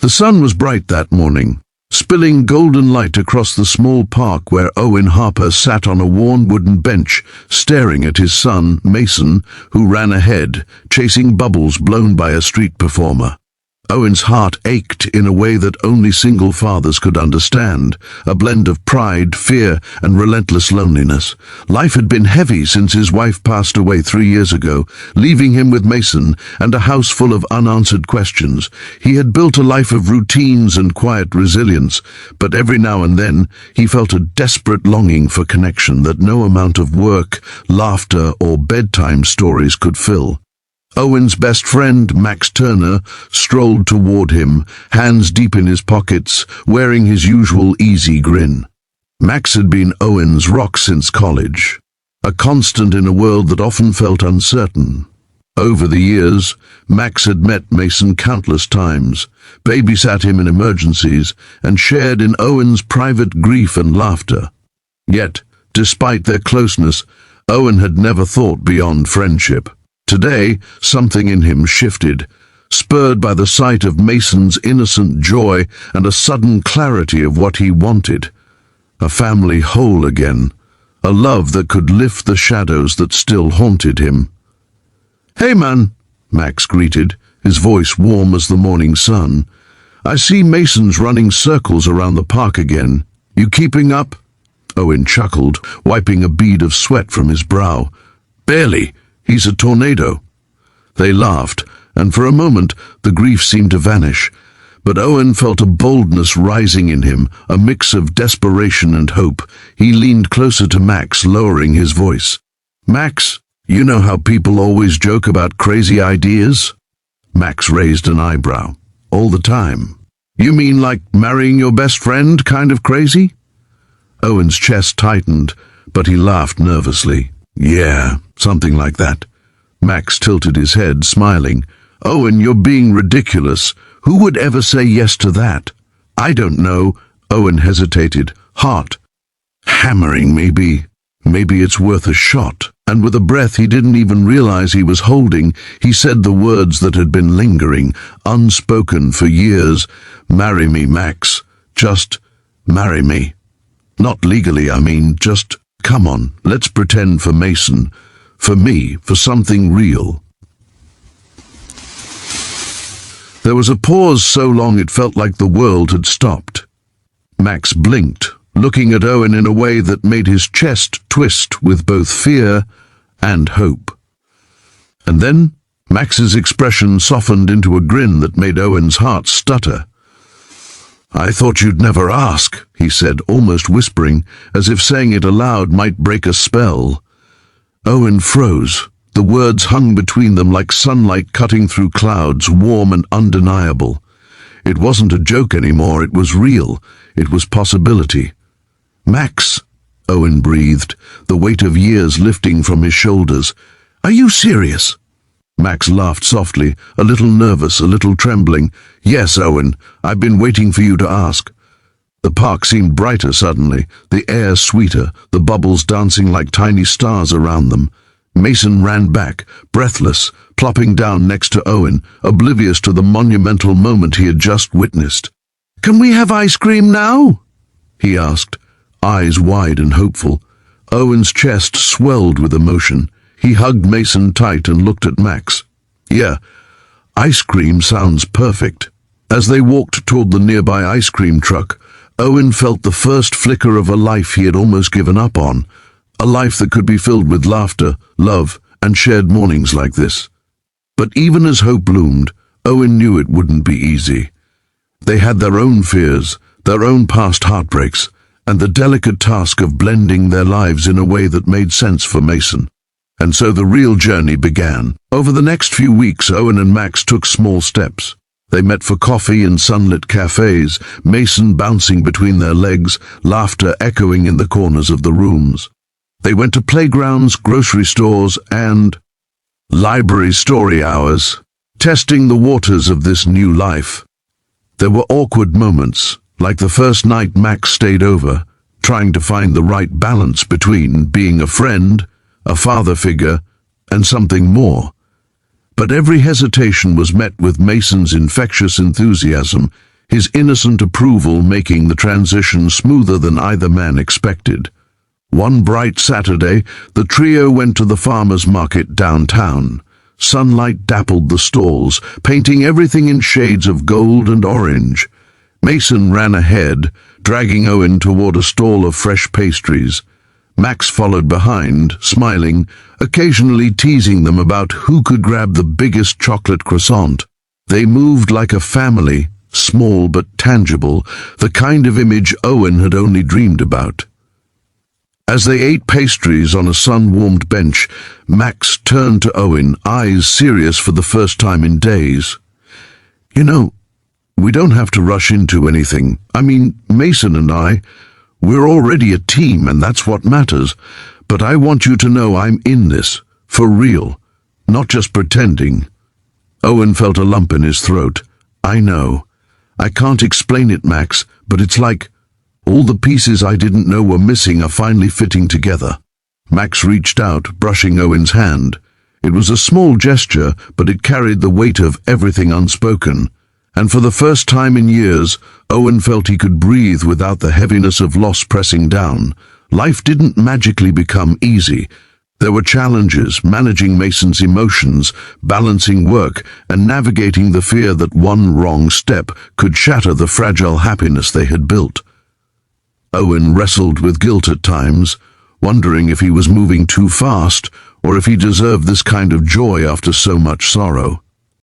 The sun was bright that morning, spilling golden light across the small park where Owen Harper sat on a worn wooden bench, staring at his son, Mason, who ran ahead, chasing bubbles blown by a street performer. Owen's heart ached in a way that only single fathers could understand, a blend of pride, fear, and relentless loneliness. Life had been heavy since his wife passed away 3 years ago, leaving him with Mason and a house full of unanswered questions. He had built a life of routines and quiet resilience, but every now and then he felt a desperate longing for connection that no amount of work, laughter, or bedtime stories could fill. Owen's best friend, Max Turner, strolled toward him, hands deep in his pockets, wearing his usual easy grin. Max had been Owen's rock since college, a constant in a world that often felt uncertain. Over the years, Max had met Mason countless times, babysat him in emergencies, and shared in Owen's private grief and laughter. Yet, despite their closeness, Owen had never thought beyond friendship. Today, something in him shifted, spurred by the sight of Mason's innocent joy and a sudden clarity of what he wanted. A family whole again, a love that could lift the shadows that still haunted him. "Hey man," Max greeted, his voice warm as the morning sun. "I see Mason's running circles around the park again. You keeping up?" Owen chuckled, wiping a bead of sweat from his brow. "Barely. He's a tornado." They laughed, and for a moment the grief seemed to vanish. But Owen felt a boldness rising in him, a mix of desperation and hope. He leaned closer to Max, lowering his voice. "Max, you know how people always joke about crazy ideas?" Max raised an eyebrow. "All the time. You mean like marrying your best friend kind of crazy?" Owen's chest tightened, but he laughed nervously. "Yeah, something like that." Max tilted his head, smiling. "Owen, you're being ridiculous. Who would ever say yes to that?" "I don't know." Owen hesitated. "Heart hammering, maybe. Maybe it's worth a shot." And with a breath he didn't even realize he was holding, he said the words that had been lingering, unspoken for years. "Marry me, Max. Just marry me. Not legally, I mean, just come on, let's pretend for Mason, for me, for something real." There was a pause so long it felt like the world had stopped. Max blinked, looking at Owen in a way that made his chest twist with both fear and hope. And then Max's expression softened into a grin that made Owen's heart stutter. "I thought you'd never ask," he said, almost whispering, as if saying it aloud might break a spell. Owen froze. The words hung between them like sunlight cutting through clouds, warm and undeniable. It wasn't a joke anymore, it was real. It was possibility. "Max," Owen breathed, the weight of years lifting from his shoulders. "Are you serious?" Max laughed softly, a little nervous, a little trembling. "Yes, Owen, I've been waiting for you to ask." The park seemed brighter suddenly, the air sweeter, the bubbles dancing like tiny stars around them. Mason ran back, breathless, plopping down next to Owen, oblivious to the monumental moment he had just witnessed. "Can we have ice cream now?" he asked, eyes wide and hopeful. Owen's chest swelled with emotion. He hugged Mason tight and looked at Max. "Yeah, ice cream sounds perfect." As they walked toward the nearby ice cream truck, Owen felt the first flicker of a life he had almost given up on, a life that could be filled with laughter, love, and shared mornings like this. But even as hope bloomed, Owen knew it wouldn't be easy. They had their own fears, their own past heartbreaks, and the delicate task of blending their lives in a way that made sense for Mason. And so the real journey began. Over the next few weeks, Owen and Max took small steps. They met for coffee in sunlit cafes, Mason bouncing between their legs, laughter echoing in the corners of the rooms. They went to playgrounds, grocery stores, and library story hours, testing the waters of this new life. There were awkward moments, like the first night Max stayed over, trying to find the right balance between being a friend, a father figure, and something more. But every hesitation was met with Mason's infectious enthusiasm. his innocent approval making the transition smoother than either man expected. One bright Saturday, the trio went to the farmer's market downtown. Sunlight dappled the stalls, painting everything in shades of gold and orange. Mason ran ahead, dragging Owen toward a stall of fresh pastries. Max followed behind, smiling, occasionally teasing them about who could grab the biggest chocolate croissant. They moved like a family, small but tangible, the kind of image Owen had only dreamed about. As they ate pastries on a sun-warmed bench, Max turned to Owen, eyes serious for the first time in days. "You know, we don't have to rush into anything. I mean, Mason and we're already a team, and that's what matters. But I want you to know I'm in this, for real, not just pretending." Owen felt a lump in his throat. "I know. I can't explain it, Max, but it's like all the pieces I didn't know were missing are finally fitting together." Max reached out, brushing Owen's hand. It was a small gesture, but it carried the weight of everything unspoken. And for the first time in years, Owen felt he could breathe without the heaviness of loss pressing down. Life didn't magically become easy. There were challenges, managing Mason's emotions, balancing work, and navigating the fear that one wrong step could shatter the fragile happiness they had built. Owen wrestled with guilt at times, wondering if he was moving too fast or if he deserved this kind of joy after so much sorrow.